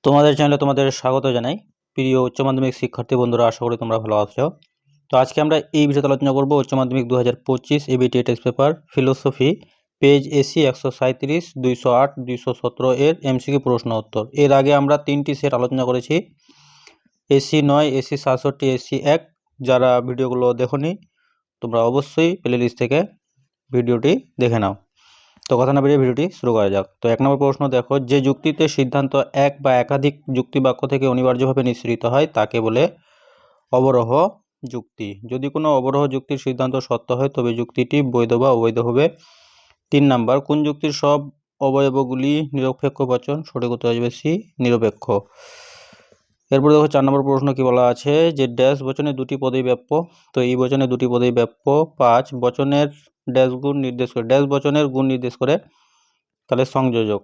তোমাদের চ্যানেলে তোমাদের স্বাগত জানাই। প্রিয় উচ্চ মাধ্যমিক শিক্ষার্থী বন্ধুরা, আশা করি তোমরা ভালো আছো। তো আজকে আমরা এই বিষয়ে আলোচনা করব উচ্চ মাধ্যমিক 2025 ABT test paper philosophy page AC 137, 208, 217 এর এমসিকিউ প্রশ্ন উত্তর। এর আগে আমরা 3টি সেট আলোচনা করেছি, এসি 9, এসি 67, এসি 1। যারা ভিডিওগুলো দেখোনি তোমরা অবশ্যই প্লেলিস্ট থেকে ভিডিওটি দেখে নাও। তো কথা না বেরিয়ে ভিডিওটি শুরু করা যাক। তো 1 নম্বর প্রশ্ন দেখো, যে যুক্তিতে সিদ্ধান্ত এক বা একাধিক যুক্তি বাক্য থেকে অনিবার্যভাবে নিঃসৃত হয় তাকে বলে অবরোহ যুক্তি। যদি কোনো অবরোহ যুক্তির সিদ্ধান্ত সত্য হয় তবে যুক্তিটি বৈধ বা অবৈধ হবে। 3 নাম্বার, কোন যুক্তির সব অবয়বগুলি নিরপেক্ষ বচন? সঠিক উত্তর আসবে সি, নিরপেক্ষ। এরপর দেখো 4 নম্বর প্রশ্ন কি বলা আছে, যে ড্যাশ বচনে দুটি পদেই ব্যাপ্য। তো এই বচনে দুটি পদেই ব্যাপ্য। 5 বচনের ড্যাশ গুণ নির্দেশ করে, ড্যাশ বচনের গুণ নির্দেশ করে, তাহলে সংযোজক।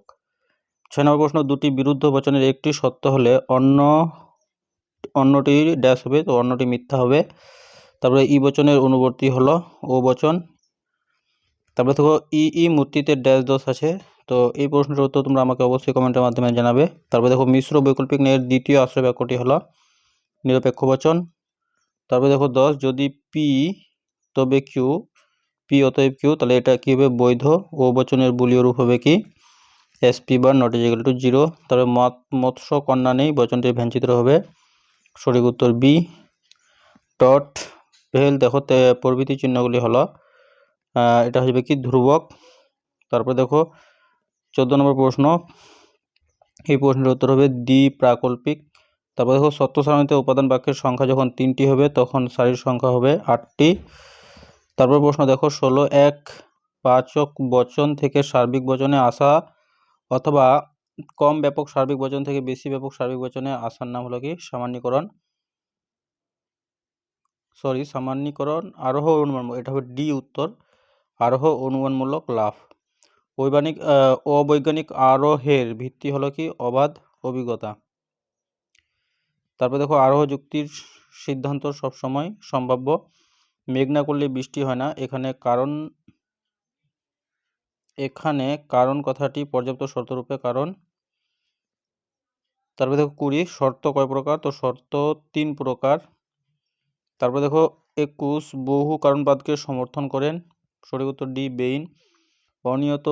6 নম্বর প্রশ্ন, দুটি বিরুদ্ধ বচনের একটি সত্য হলে অন্যটি ড্যাশ হবে, তো অন্যটি মিথ্যা হবে। তারপরে ই বচনের অনুবর্তী হলো ও বচন। তারপরে দেখো ই মূর্তিতে ড্যাশ দোষ আছে। তো এই প্রশ্নটার উত্তর তোমরা আমাকে অবশ্যই কমেন্টের মাধ্যমে জানাবে। তারপরে দেখো মিশ্র বৈকল্পিক ন্যায়ের দ্বিতীয় আশ্রয় বাক্যটি হলো নিরপেক্ষ বচন। তারপরে দেখো 10, যদি পি তবে কিউ, পি অতএব কিউ, তাহলে এটা কি হবে? বৈধ। ও বচনের বুলীয় রূপ হবে কি? এসপি বা নট ইজ ইকুয়াল টু 0। তবে মৎস্য কন্যা নেই, বচনটি ভ্যানচিত্র হবে। সঠিক উত্তর বি। ডট ভেল দেখো প্রভৃতি চিহ্নগুলি হলো এটা হবে কি? ধ্রুবক। তারপর দেখো 14 নম্বর প্রশ্ন, এই প্রশ্নের উত্তর হবে দ্বি প্রাকল্পিক। তারপর দেখো সত্য সারণীতে উপাদান বাক্যের সংখ্যা যখন 3টি হবে তখন সারির সংখ্যা হবে 8টি। তারপর প্রশ্ন দেখো 16, এক বাচক বচন থেকে সার্বিক বচনে আসা অথবা কম ব্যাপক সার্বিক বচন থেকে বেশি ব্যাপক সার্বিক বচনে আসার নাম হলো কি? সামান্যীকরণ। আরোহ অনুমান, এটা হবে ডি উত্তর, আরোহ অনুমানমূলক লাভ। অবৈজ্ঞানিক আরোহের ভিত্তি হলো কি? অবাধ অভিজ্ঞতা। তারপর দেখো আরোহ যুক্তির সিদ্ধান্ত সবসময় সম্ভাব্য। মেঘ না করলে বৃষ্টি হয় না, এখানে কারণ কথাটি পর্যাপ্ত শর্তরূপে কারণ। তারপরে দেখো 20, শর্ত কয় প্রকার? তো শর্ত 3 প্রকার। তারপরে দেখো 21, বহু কারণবাদকে সমর্থন করেন। সঠিক উত্তর ডি, বেইন। অনিয়ত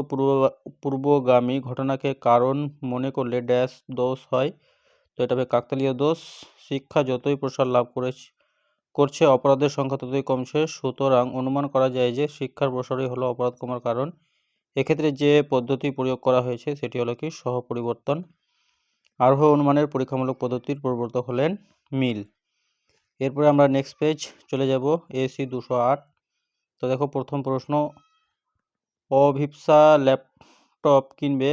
পূর্বগামী ঘটনাকে কারণ মনে করলে ড্যাশ দোষ হয়, তো এটা হবে কাকতালীয় দোষ। শিক্ষা যতই প্রসার লাভ করছে অপরাধের সংখ্যা ততই কমছে, সুতরাং অনুমান করা যায় যে শিক্ষার প্রসারই হলো অপরাধ কমার কারণ। এক্ষেত্রে যে পদ্ধতি প্রয়োগ করা হয়েছে সেটি হলো কি? সহপরিবর্তন। আরোহ অনুমানের পরীক্ষামূলক পদ্ধতির প্রবর্তক হলেন মিল। এরপরে আমরা নেক্সট পেজ চলে যাব, এসি 208। তো দেখো প্রথম প্রশ্ন, অভিপ্সা ল্যাপটপ কিনবে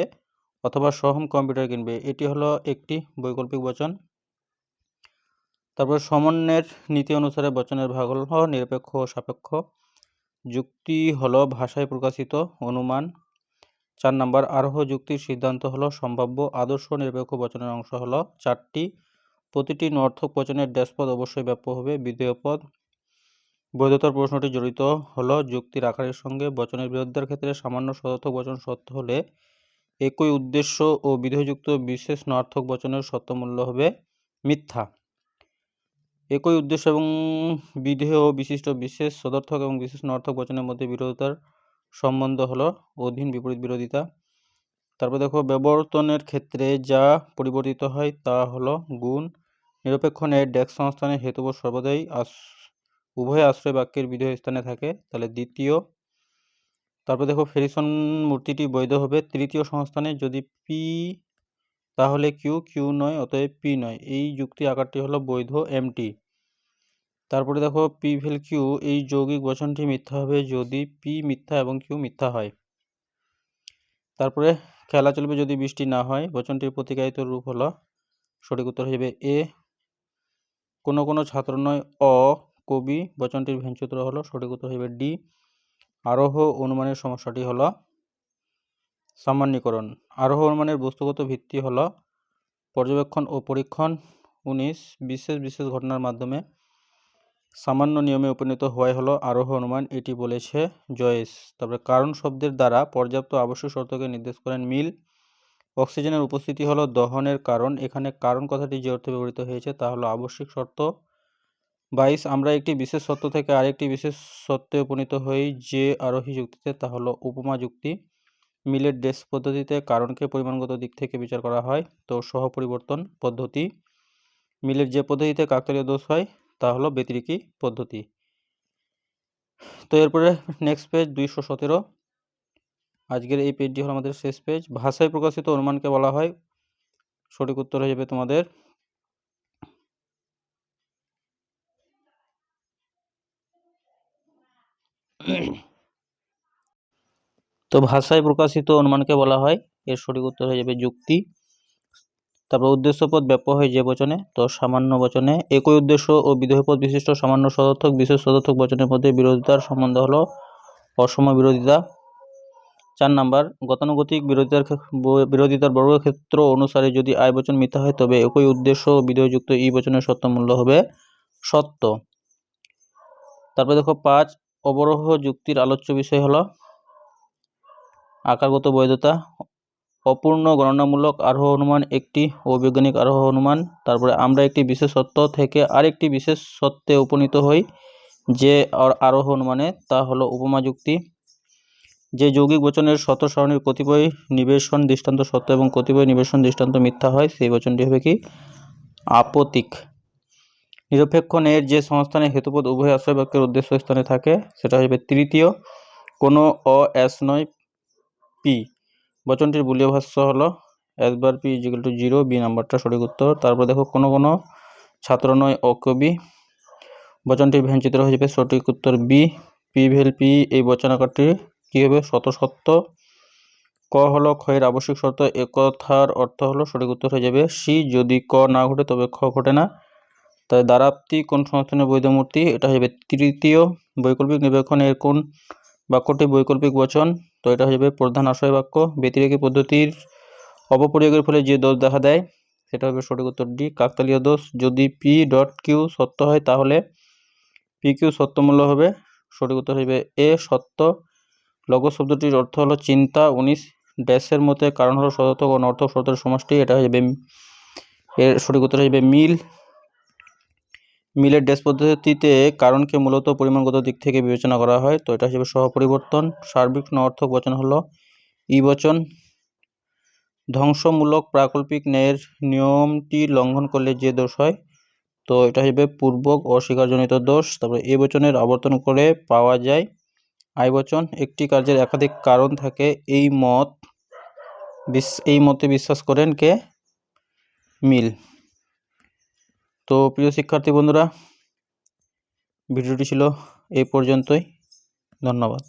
অথবা সোহম কম্পিউটার কিনবে, এটি হলো একটি বৈকল্পিক বচন। তারপর সমন্বয়ের নীতি অনুসারে বচনের ভাগ হল নিরপেক্ষ ও সাপেক্ষ। যুক্তি হলো ভাষায় প্রকাশিত অনুমান। 4 নাম্বার, আরোহ যুক্তির সিদ্ধান্ত হলো সম্ভাব্য। আদর্শ নিরপেক্ষ বচনের অংশ হলো 4টি। প্রতিটি নর্থক বচনের ড্যাশ পদ অবশ্যই ব্যাপ্য হবে, বিধেয় পদ। বৈধতার প্রশ্নটি জড়িত হলো যুক্তির আকারের সঙ্গে। বচনের বিরোধিতার ক্ষেত্রে সামান্য সদর্থক বচন সত্য হলে একই উদ্দেশ্য ও বিধেয়যুক্ত বিশেষ নর্থক বচনের সত্য মূল্য হবে মিথ্যা। একই উদ্দেশ্য এবং বিধেয় বিশিষ্ট বিশেষ সদর্থক এবং বিশেষ নর্থক বচনের মধ্যে বিরোধিতার সম্বন্ধ হলো অধীন বিপরীত বিরোধিতা। তারপর দেখো ব্যবর্তনের ক্ষেত্রে যা পরিবর্তিত হয় তা হলো গুণ। নিরপেক্ষ ন্যায়ের ড্যাশ সংস্থানের হেতুবৎ সর্বদাই উভয় আশ্রয় বাক্যের বিধেয় স্থানে থাকে, তাহলে দ্বিতীয়। তারপর দেখো ফেরিসন মূর্তিটি বৈধ হবে তৃতীয় সংস্থানে, যদি পি তাহলে কিউ, কিউ নয় অতএব পি নয়, এই যুক্তি আকারটি হলো বৈধ এমটি। তারপরে দেখো পি ভেল কিউ, এই যৌগিক বচনটি মিথ্যা হবে যদি পি মিথ্যা এবং কিউ মিথ্যা হয়। তারপরে খেলা চলবে যদি বৃষ্টি না হয়, বচনটির প্রতিকায়িত রূপ হলো, সঠিক উত্তর হিসেবে এ। কোনো কোনো ছাত্র নয় কবি, বচনটির ভেঞ্চুত্র হলো, সঠিক উত্তর হিসেবে ডি। আরোহ অনুমানের সমস্যাটি হলো সামান্যীকরণ। আরোহ অনুমানের বস্তুগত ভিত্তি হলো পর্যবেক্ষণ ও পরীক্ষণ। 19, বিশেষ ঘটনার মাধ্যমে সামান্য নিয়মে উপনীত হওয়াই হলো আরোহ অনুমান, এটি বলেছে জয়েস। তারপরে কারণ শব্দের দ্বারা পর্যাপ্ত আবশ্যক শর্তকে নির্দেশ করেন মিল। অক্সিজেনের উপস্থিতি হলো দহনের কারণ। এখানে কারণ কথাটি যে অর্থে ব্যবহৃত হয়েছে তা হলো আবশ্যিক শর্ত। 22 আমরা একটি বিশেষ সত্য থেকে আরেকটি বিশেষ সত্যে উপনীত হই যে আরোহী যুক্তিতে, তা হলো উপমা যুক্তি। মিলের ডেস পদ্ধতিতে কারণকে পরিমাণগত দিক থেকে বিচার করা হয়, তো সহপরিবর্তন পদ্ধতি। মিলের যে পদ্ধতিতে কাকতালীয় দোষ হয় তা হলো ব্যতিরেকি পদ্ধতি। তো এরপরে নেক্সট পেজ 217। আজকের এই পেজটি হলো আমাদের শেষ পেজ। ভাষায় প্রকাশিত অনুমানকে বলা হয়, সঠিক উত্তর হয়ে যাবে তোমাদের তো ভাষায় প্রকাশিত অনুমানকে বলা হয়, এর সঠিক উত্তর হয়ে যাবে যুক্তি। তারপর উদ্দেশ্যপদ ব্যাপ্য হয় যে বচনে, তো সামান্য বচনে। একই উদ্দেশ্য ও বিধেয়পদ বিশিষ্ট সামান্য সদর্থক বিশেষ সদর্থক বচনের মধ্যে বিরোধিতার সম্বন্ধ হলো অসম বিরোধিতা। 4 নাম্বার, গতানুগতিক বিরোধিতার বর্গক্ষেত্র অনুসারে যদি আই বচন মিথ্যা হয় তবে একই উদ্দেশ্য ও বিধেয়যুক্ত ই বচনের সত্য মূল্য হবে সত্য। তারপর দেখো 5, অবরোহ যুক্তির আলোচ্য বিষয় হলো আকারগত বৈধতা। অপূর্ণ গণনামূলক আরোহ অনুমান একটি অবৈজ্ঞানিক আরোহ অনুমান। তারপরে আমরা একটি বিশেষ সত্য থেকে আরেকটি বিশেষ সত্যে উপনীত হই যে আরোহ অনুমানে, তা হলো উপমা যুক্তি। যে যৌগিক বচনের শত সারণীর কতিপয় নিবেশন দৃষ্টান্ত সত্য এবং কতিপয় নিবেশন দৃষ্টান্ত মিথ্যা হয় সেই বচনটি হবে কি আপতিক। নিরপেক্ষ ন্যায়ের যে সংস্থানে হেতুপদ উভয় আশ্রয় বাক্যের উদ্দেশ্য স্থানে থাকে সেটা হবে তৃতীয়। কোনো অ-এস নয় পি। বচনটির বুলীয় ভাষ্য হলো S bar P is equal to 0, B নাম্বারটা সঠিক উত্তর। তারপর দেখো কোনো ছাত্র নয় অকবি। বচনটির ভেনচিত্র হয়ে যাবে সঠিক উত্তর বি। পি ভেল পি এই বচনাকারটি কি হবে শত সত্য। ক হলো ক্ষয়ের আবশ্যিক শর্ত, একথার অর্থ হলো সঠিক উত্তর হয়ে যাবে সি। যদি ক না ঘটে তবে খ ঘটে না। তাই দ্বারাপ্তি কোন সংস্থানের বৈধ মূর্তি, এটা হবে তৃতীয়। বৈকল্পিক নিরীক্ষণ এর কোন বাক্যটি বৈকল্পিক বচন, তো এটা হয়ে যাবে প্রধান আশ্রয় বাক্য। ব্যতিরেকি পদ্ধতির অপপ্রয়োগের ফলে যে দোষ দেখা দেয় সেটা হবে সঠিক উত্তর ডি কাকতালীয় দোষ। যদি পি ডট কিউ সত্য হয় তাহলে পি কিউ সত্যমূল্য হবে, সঠিক উত্তর হবে এ সত্য। লঘু শব্দটির অর্থ হলো চিন্তা। 19 ড্যাশের মতে কারণ হলো সদর্থক ও অনর্থক শব্দের সমষ্টি, এটা হয়ে যাবে এর সঠিক উত্তর হয়ে যাবে মিল। মিলের ড্যাশ পদ্ধতিতে কারণকে মূলত পরিমাণগত দিক থেকে বিবেচনা করা হয়, তো এটা হিসেবে সহপরিবর্তন। সার্বিক অর্থক বচন হলো ই বচন। ধ্বংসমূলক প্রাকল্পিক ন্যায়ের নিয়মটি লঙ্ঘন করলে যে দোষ হয়, তো এটা হিসেবে পূর্বক অস্বীকারজনিত দোষ। তারপরে এ বচনের আবর্তন করে পাওয়া যায় আই বচন। একটি কার্যের একাধিক কারণ থাকে এই মতে বিশ্বাস করেন কে মিল। তো প্রিয় শিক্ষার্থী বন্ধুরা, ভিডিওটি ছিল এই পর্যন্তই। ধন্যবাদ।